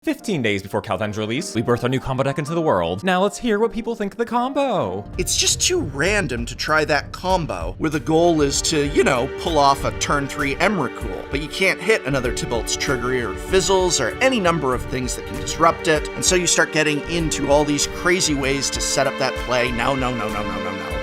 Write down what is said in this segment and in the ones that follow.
15 days before Kaldheim's release, we birthed our new combo deck into the world. Now let's hear what people think of the combo. It's just too random to try that combo, where the goal is to, pull off a turn 3 Emrakul, but you can't hit another Tibalt's Trickery or Fizzles or any number of things that can disrupt it, and so you start getting into all these crazy ways to set up that play. No.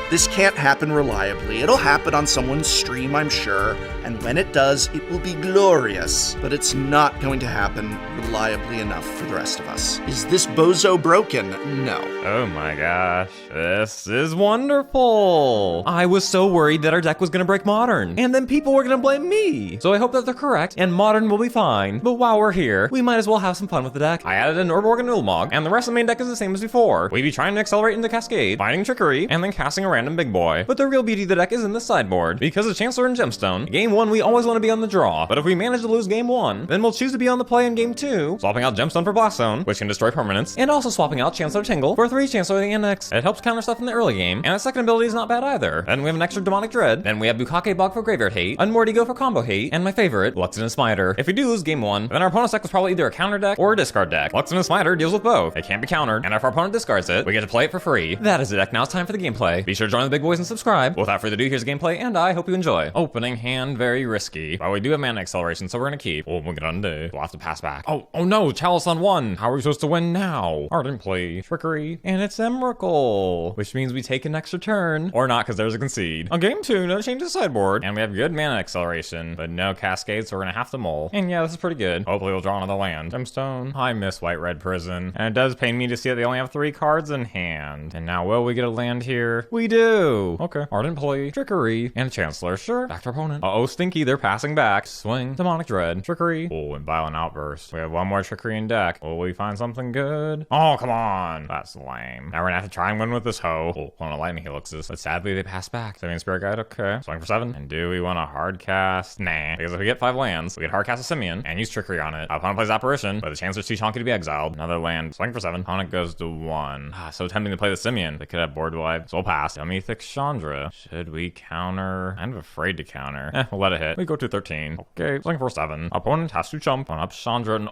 This can't happen reliably. It'll happen on someone's stream, I'm sure, and when it does, it will be glorious, but it's not going to happen reliably enough for the rest of us. Is this bozo broken? No. Oh my gosh, this is wonderful. I was so worried that our deck was gonna break Modern, and then people were gonna blame me. So I hope that they're correct, and Modern will be fine. But while we're here, we might as well have some fun with the deck. I added an Urborg and Ulamog, and the rest of the main deck is the same as before. We'd be trying to accelerate into Cascade, finding Trickery, and then casting a random big boy. But the real beauty of the deck is in the sideboard. Because of Chancellor and Gemstone, game 1 we always want to be on the draw, but if we manage to lose game 1, then we'll choose to be on the play in game 2, swapping out Gemstone for Blast Zone, which can destroy permanents, and also swapping out Chancellor Tangle for 3 Chancellor the Annex. It helps counter stuff in the early game, and its second ability is not bad either. Then we have an extra Demonic Dread, then we have Bukake Bog for Graveyard Hate, Unmortigo for Combo Hate, and my favorite, Luxon and Smiter. If we do lose game 1, then our opponent's deck was probably either a counter deck or a discard deck. Luxon and Smiter deals with both. It can't be countered, and if our opponent discards it, we get to play it for free. That is the deck. Now it's time for the gameplay. Be sure to join the big boys and subscribe. Without further ado, here's the gameplay, and I hope you enjoy. Opening hand, very risky. But we do have mana acceleration, so we're gonna keep. Oh, we're gonna undo. We'll have to pass back. Oh no, Chalice on 1. How are we supposed to win now? Ardent Plea, Trickery, and it's Emrakul, which means we take an extra turn. Or not, because there's a concede. On game 2, no change to sideboard, and we have good mana acceleration, but no Cascade, so we're gonna have to mull. And yeah, this is pretty good. Hopefully we'll draw another land. Gemstone. I miss White-Red Prison, and it does pain me to see that they only have 3 cards in hand. And now will we get a land here? We do! Okay. Ardent Plea, Trickery, and Chancellor. Sure. Back to our opponent. Uh-oh, Stinky, they're passing back. Swing. Demonic Dread. Trickery. Oh, and Violent Outburst. We have one more Trickery in deck. Will we find something good? Oh, come on. That's lame. Now we're gonna have to try and win with this hoe. Oh, one of Lightning Helixes. But sadly, they pass back. Simian Spirit Guide, okay. Swing for 7. And do we want to hard cast? Nah. Because if we get 5 lands, we can hard cast a Simian and use Trickery on it. Our opponent plays Apparition, but the Chancellor's too chonky to be exiled. Another land. Swing for 7. Opponent goes to 1. So tempting to play the Simian. They could have board wipe. So we'll pass. Mythic Chandra. Should we counter? I'm afraid to counter. We'll let it hit. We go to 13. Okay, swing for 7. Opponent has to jump on up Chandra and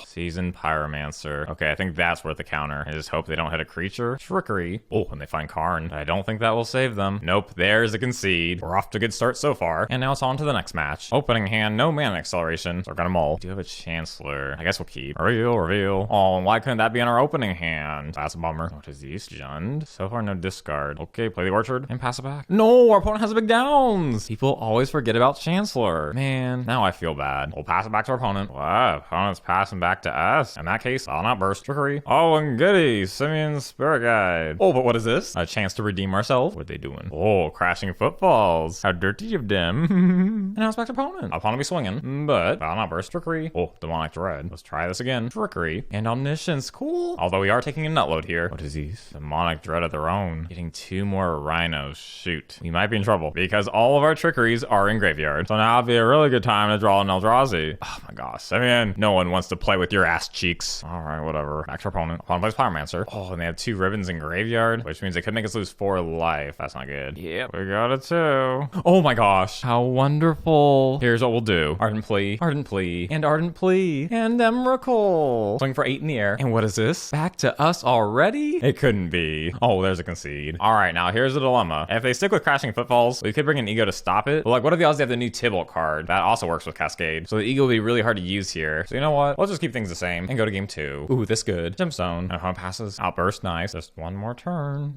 Seasoned Pyromancer. Okay, I think that's worth the counter. I just hope they don't hit a creature. Trickery. Oh, and they find Karn. I don't think that will save them. Nope, there's a concede. We're off to a good start so far. And now it's on to the next match. Opening hand, no mana acceleration. So we're gonna mull. We do have a Chancellor. I guess we'll keep. Reveal. Oh, and why couldn't that be on our opening hand? That's a bummer. What is East Jund? So far, no discard. Okay, play the Orchard and pass it back. No, our opponent has a big downs. People always forget about Chancellor. Man, now I feel bad. We'll pass it back to our opponent. Wow, opponent's passing back to us. In that case, I'll not burst. Trickery. Oh, and goody. Simian Spirit Guide. Oh, but what is this? A chance to redeem ourselves? What are they doing? Oh, crashing footfalls. How dirty of them. And now it's back to opponent. Opponent be swinging, but I'll not burst. Trickery. Oh, Demonic Dread. Let's try this again. Trickery and Omniscience. Cool. Although we are taking a nutload here. What is these? Demonic Dread of their own. Getting 2 more rhinos. Shoot. We might be in trouble because all of our trickeries are in graveyard. So now would be a really good time to draw an Eldrazi. Oh my gosh. I mean, no one wants to play with your ass cheeks. All right, whatever. Back to our opponent. Opponent plays Pyromancer. Oh, and they have 2 ribbons in graveyard, which means they could make us lose 4 life. That's not good. Yeah, we got it too. Oh my gosh. How wonderful. Here's what we'll do. Ardent Plea, Ardent Plea, and Ardent Plea, and Emrakul. Swing for 8 in the air. And what is this? Back to us already? It couldn't be. Oh, there's a concede. All right, now here's the dilemma. If they stick with Crashing Footfalls, we could bring an Ego to stop it. But like, what are the odds they have the new Tibalt card? That also works with Cascade. So the Ego will be really hard to use here. So you know what? We'll just keep things the same and go to game 2. Ooh, this good. Gemstone. And home passes. Outburst. Nice. Just one more turn.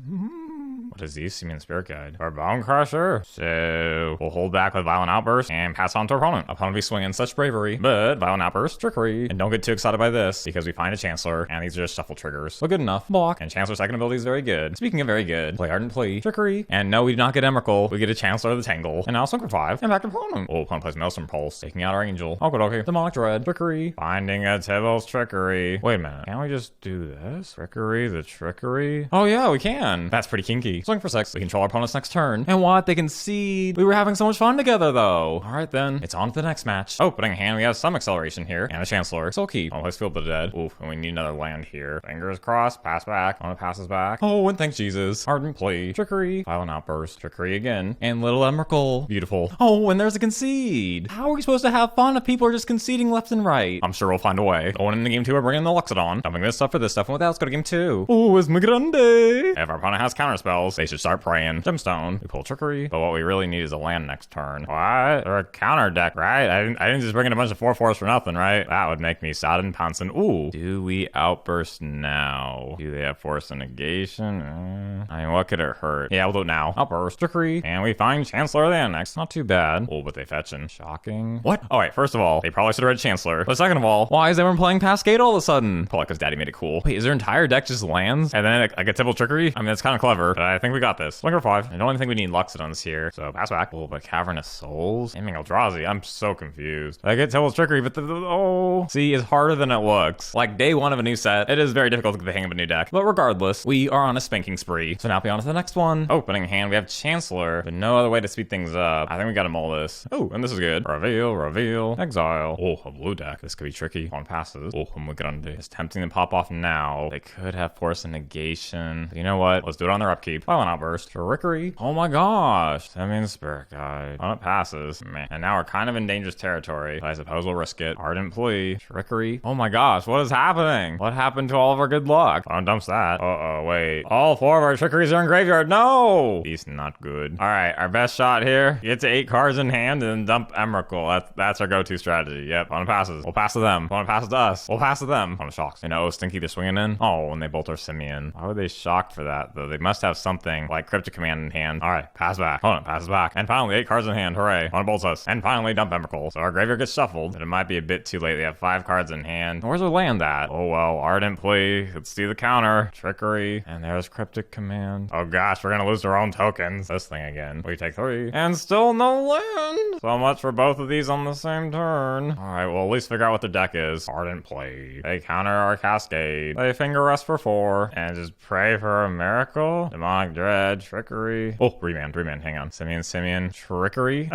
What is these? Simian Spirit Guide. Or Bone Crusher. So we'll hold back with Violent Outburst and pass on to our opponent. Opponent be swinging such bravery, but Violent Outburst, Trickery. And don't get too excited by this because we find a Chancellor and these are just shuffle triggers. But good enough. Block. And Chancellor's second ability is very good. Speaking of very good, play Ardent Plea, Trickery. And no, we do not get Emrakul. We get a Chancellor of the Tangle. And now swing for 5 and back to opponent. Oh, opponent plays Maelstrom Pulse, taking out our Angel. Okay. Demonic Dread, Trickery. Finding a Tibalt's Trickery. Wait a minute. Can't we just do this? Trickery, the Trickery. Oh yeah, we can. That's pretty kinky. Swing for 6. We control our opponent's next turn. And what? They concede. We were having so much fun together, though. All right, then. It's on to the next match. Opening hand, we have some acceleration here. And a Chancellor. Soul Keep. Always Field of the Dead. Oof, and we need another land here. Fingers crossed. Pass back. On it passes back. Oh, and thank Jesus. Ardent Plea. Trickery. Violent Outburst. Trickery again. And little Emrakul. Beautiful. Oh, and there's a concede. How are we supposed to have fun if people are just conceding left and right? I'm sure we'll find a way. Going into game 2, we're bringing the Luxodon. Dumping this stuff for this stuff, and with that, let's go to game 2. Oh, it's Grande. If our opponent has counter spells, they should start praying. Gemstone. We pull Trickery, but what we really need is a land next turn. What? They're a counter deck, right? I didn't just bring in a bunch of 4/4s for nothing, right? That would make me sad and pouncing. Ooh. Do we outburst now? Do they have force and negation? I mean, what could it hurt? Yeah, we'll do it now. Outburst. Trickery. And we find Chancellor of the Annex. Not too bad. Oh, but they fetching. Shocking. What? Oh, wait. First of all, they probably should have read Chancellor. But second of all, why is everyone playing Cascade all of a sudden? Probably because Daddy made it cool. Wait, is their entire deck just lands? And then like a Tibalt Trickery? I mean, that's kind of clever, but I think we got this. Swing for 5. I don't even think we need Luxodons here. So pass back. Oh, but Cavernous Souls? Aiming Eldrazi. I'm so confused. I get Tibalt Trickery, but oh. See, it's harder than it looks. Like day 1 of a new set, it is very difficult to get the hang of a new deck. But regardless, we are on a spanking spree. So now be on to the next one. Opening hand, we have Chancellor, but no other way to speed things up. I think we gotta mull this. Oh, and this is good. Reveal, exile. Oh, a blue deck. This could be tricky on passes. Oh, muy grande. It's tempting to pop off now. They could have force and negation. But you know what? Let's do it on their upkeep. Violent Outburst. Trickery. Oh my gosh. That means Spirit Guide. On it passes. Meh. And now we're kind of in dangerous territory. But I suppose we'll risk it. Ardent Plea. Trickery. Oh my gosh. What is happening? What happened to all of our good luck? Oh, dumps that. Uh-oh, wait. All 4 of our trickeries are in graveyard. No! He's not good. All right, our best shot here. Get to 8 cards in hand and then dump Emrakul. That's our go-to strategy. Yep, on passes. We'll pass to them. On passes to us. We'll pass to them. On shocks. You know, Stinky they're swinging in. Oh, and they bolt our Simian. Why were they shocked for that, though? They must have something like Cryptic Command in hand. All right, pass back. Hold on, passes back. And finally, 8 cards in hand. Hooray. On bolts us. And finally, dump Emrakul. So our graveyard gets shuffled, but it might be a bit too late. They have 5 cards in hand. Where's our land at? Oh, well, Ardent Plea. Let's do the counter. Trickery. And there's Cryptic Command. Oh, gosh, we're gonna lose our own tokens. This thing again. We take 3. And still no land. So much for both of these on the same turn. All right, well, at least figure out what their deck is. Ardent Plea. They counter our Cascade. They finger us for 4. And just pray for a miracle. Demonic Dread. Trickery. Oh, remand. Hang on. Simian. Trickery.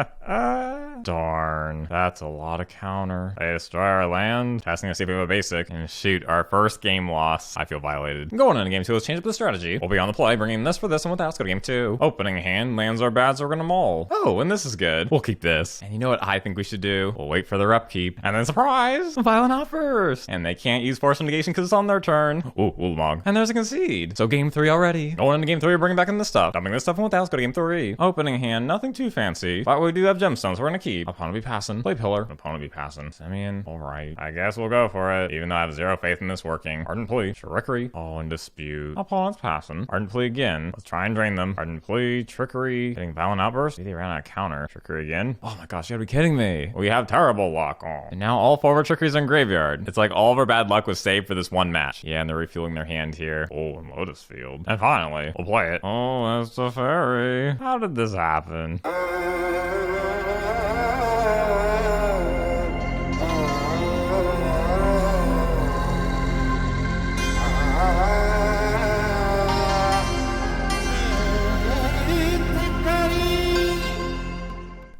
Darn. That's a lot of counter. They destroy our land. Testing to see if we have a basic. And shoot, our first game loss. I feel violated. Going into game 2, let's change up the strategy. We'll be on the play, bringing this for this, and with that, let's go to game 2. Opening hand, lands are bad, so we're gonna mull. Oh, and this is good. We'll keep this. And you know what I think we should do? We'll wait for their upkeep. And then surprise! Violent Outburst! And they can't use Force of Negation because it's on their turn. Ooh, Ulamog. And there's a concede. So game 3 already. Going into game 3, we're bringing back in this stuff. Dumping this stuff, and with that, let's go to game 3. Opening hand, nothing too fancy. But we do have gemstones, so we're gonna keep. Opponent be passing. Play pillar. Opponent be passing. Simian. Alright. I guess we'll go for it. Even though I have 0 faith in this working. Ardent Plea. Trickery. Oh, and dispute. Opponent's passing. Ardent Plea again. Let's try and drain them. Ardent Plea. Trickery. Getting Violent Outburst. Maybe they ran out of counter. Trickery again. Oh my gosh, you gotta be kidding me. We have terrible luck. Oh. And now all 4 of our trickeries are in graveyard. It's like all of our bad luck was saved for this one match. Yeah, and they're refueling their hand here. Oh, and Lotus Field. And finally, we'll play it. Oh, that's the fairy. How did this happen?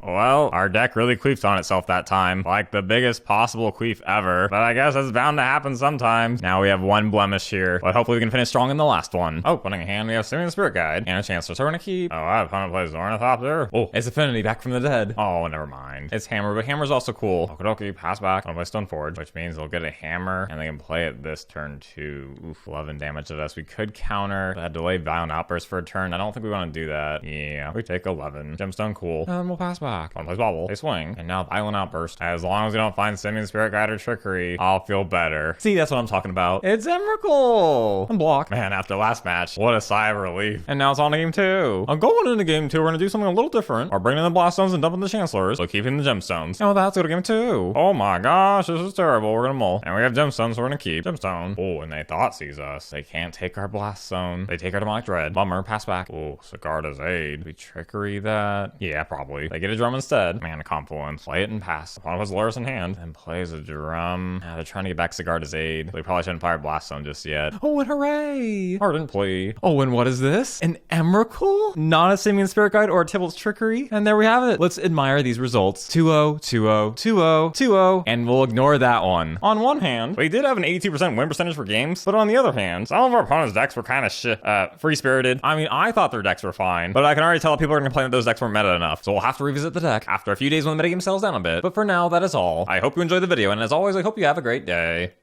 Well, our deck really queefed on itself that time. Like the biggest possible queef ever. But I guess that's bound to happen sometimes. Now we have 1 blemish here. But hopefully we can finish strong in the last one. Oh, putting a hand, we have Simian Spirit Guide. And a Chancellor, so we're gonna keep. Oh, our opponent plays Ornithopter. Oh, it's Affinity back from the dead. Oh, never mind. It's Hammer, but Hammer's also cool. Okidoki, pass back. I'll play Stoneforge, which means they'll get a Hammer. And they can play it this turn too. Oof, 11 damage to us. We could counter. But delay Violent Outburst for a turn. I don't think we want to do that. Yeah, we take 11. Gemstone, cool. And then we'll pass back. One plays Bobble. They swing. And now Violent Outburst. As long as we don't find Simian Spirit Guide or Trickery, I'll feel better. See, that's what I'm talking about. It's Emrakul! And block. Man, after last match, what a sigh of relief. And now it's on to game 2. I'm going into game 2. We're gonna do something a little different. We're bringing in the Blaststones and dumping the Chancellors, so keeping the Gemstones. And with that, let's go to game 2. Oh my gosh, this is terrible. We're gonna mull. And we have Gemstones, so we're gonna keep. Gemstone. Oh, and they thought sees us. They can't take our Blast Zone. They take our Demonic Dread. Bummer. Pass back. Oh, Sigarda's Aid. We Trickery that? Yeah, probably. They get a drum instead. Man, Mana Confluence. Play it and pass. Opponent puts Lurrus in hand, and plays a drum. They're trying to get back Sigarda's aid. They probably shouldn't fire Blast Zone just yet. Oh, and hooray! Ardent Plea. Oh, and what is this? An Emrakul? Not a Simian Spirit Guide or a Tibalt's Trickery? And there we have it. Let's admire these results. 2-0, 2-0, 2-0, 2-0, and we'll ignore that one. On one hand, we did have an 82% win percentage for games, but on the other hand, some of our opponents' decks were kind of free-spirited. I mean, I thought their decks were fine, but I can already tell people are going to complain that those decks weren't meta enough, so we'll have to revisit the deck after a few days when the metagame settles down a bit. But for now, that is all. I hope you enjoyed the video, and as always, I hope you have a great day.